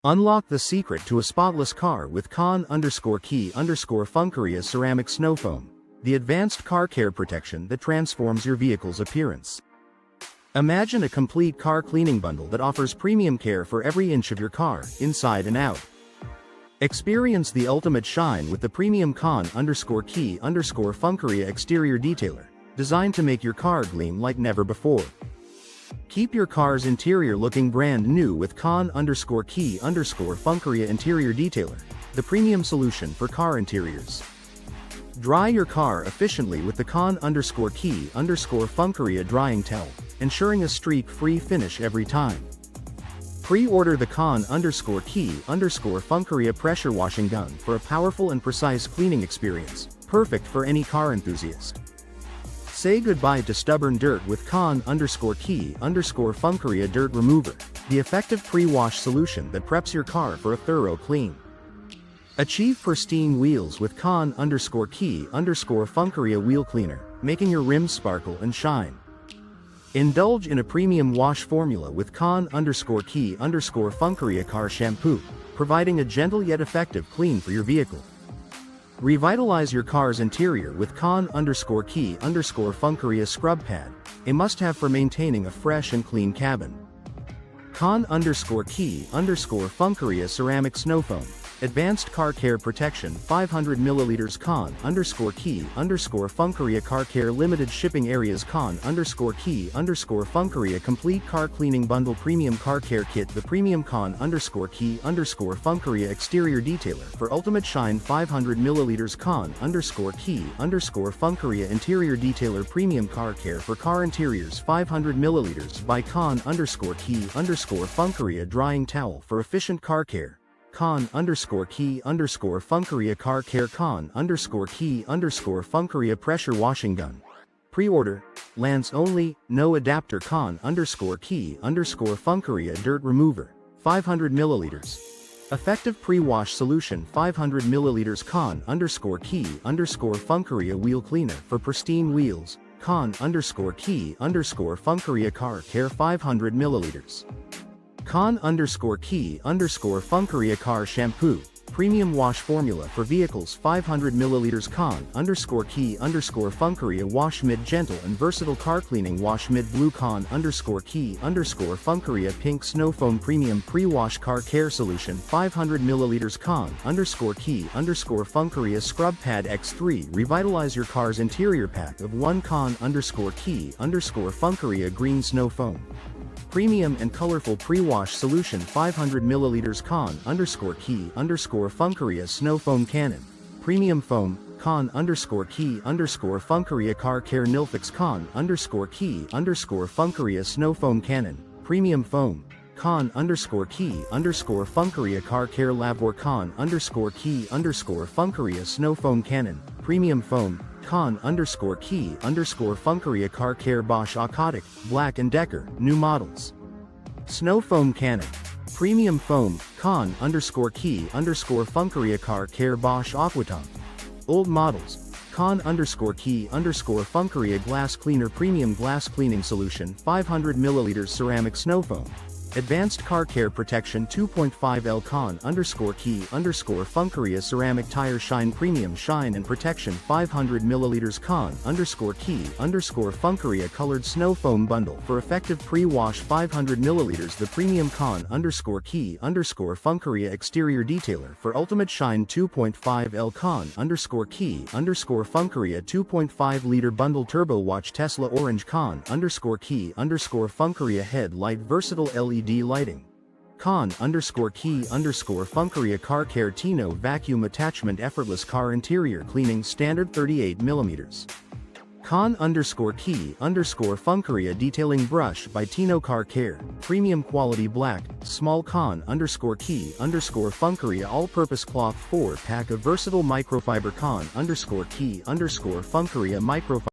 Unlock the secret to a spotless car with Con_Key_Funkeria ceramic snow foam, the advanced car care protection that transforms your vehicle's appearance. Imagine a complete car cleaning bundle that offers premium care for every inch of your car, inside and out. Experience the ultimate shine with the premium Con_Key_Funkeria exterior detailer, designed to make your car gleam like never before. Keep your car's interior looking brand new with Con_Key_Funkeria interior detailer, the premium solution for car interiors. Dry your car efficiently with the Con_Key_Funkeria drying towel, ensuring a streak-free finish every time. Pre-order the Con_Key_Funkeria pressure washing gun for a powerful and precise cleaning experience, perfect for any car enthusiast. Say goodbye to stubborn dirt with Con_Key_Funkeria dirt remover, the effective pre-wash solution that preps your car for a thorough clean. Achieve pristine wheels with Con_Key_Funkeria wheel cleaner, making your rims sparkle and shine. Indulge in a premium wash formula with Con_Key_Funkeria car shampoo, providing a gentle yet effective clean for your vehicle. Revitalize your car's interior with Con_Key_Funkeria scrub pad, a must-have for maintaining a fresh and clean cabin. Con_Key_Funkeria ceramic snow foam, advanced car care protection 500 ml Con_Key_Funkeria car care limited shipping areas Con_Key_Funkeria complete car cleaning bundle premium car care kit the premium Con_Key_Funkeria exterior detailer for ultimate shine 500 ml Con_Key_Funkeria interior detailer premium car care for car interiors 500 ml by Con_Key_Funkeria drying towel for efficient car care. Con_Key_Funkeria car care Con_Key_Funkeria pressure washing gun. Pre-order, Lance only, no adapter Con_Key_Funkeria dirt remover, 500 ml. Effective pre-wash solution 500 ml Con_Key_Funkeria wheel cleaner for pristine wheels, Con_Key_Funkeria car care 500 ml. Con_Key_Funkeria car shampoo, premium wash formula for vehicles 500 ml Con_Key_Funkeria wash mid gentle and versatile car cleaning wash mid blue Con_Key_Funkeria pink snow foam premium pre-wash car care solution 500 ml Con_Key_Funkeria scrub pad X3 revitalize your car's interior pack of one Con_Key_Funkeria green snow foam. Premium and colorful pre-wash solution 500 ml Con_Key_Funkeria snow foam cannon. Premium foam, Con_Key_Funkeria car care Nilfix Con_Key_Funkeria snow foam cannon. Premium foam, Con_Key_Funkeria car care Lavor Con_Key_Funkeria snow foam cannon. Premium foam, Con_Key_Funkeria car care Bosch Aquatic, Black & Decker, new models. Snow foam cannon. Premium foam, Con_Key_Funkeria car care Bosch Aquatop. Old models. Con_Key_Funkeria glass cleaner premium glass cleaning solution 500 ml ceramic snow foam. Advanced car care protection 2.5L Con_Key_Funkeria ceramic tire shine premium shine and protection 500 ml Con_Key_Funkeria colored snow foam bundle for effective pre-wash 500 ml the premium Con_Key_Funkeria exterior detailer for ultimate shine 2.5L Con_Key_Funkeria 2.5 liter bundle turbo watch Tesla orange Con_Key_Funkeria headlight versatile LED lighting. Con_Key_Funkeria car care Tino vacuum attachment effortless car interior cleaning standard 38 mm. Con_Key_Funkeria detailing brush by Tino car care, premium quality black, small Con_Key_Funkeria all-purpose cloth 4-pack of versatile microfiber Con_Key_Funkeria microfiber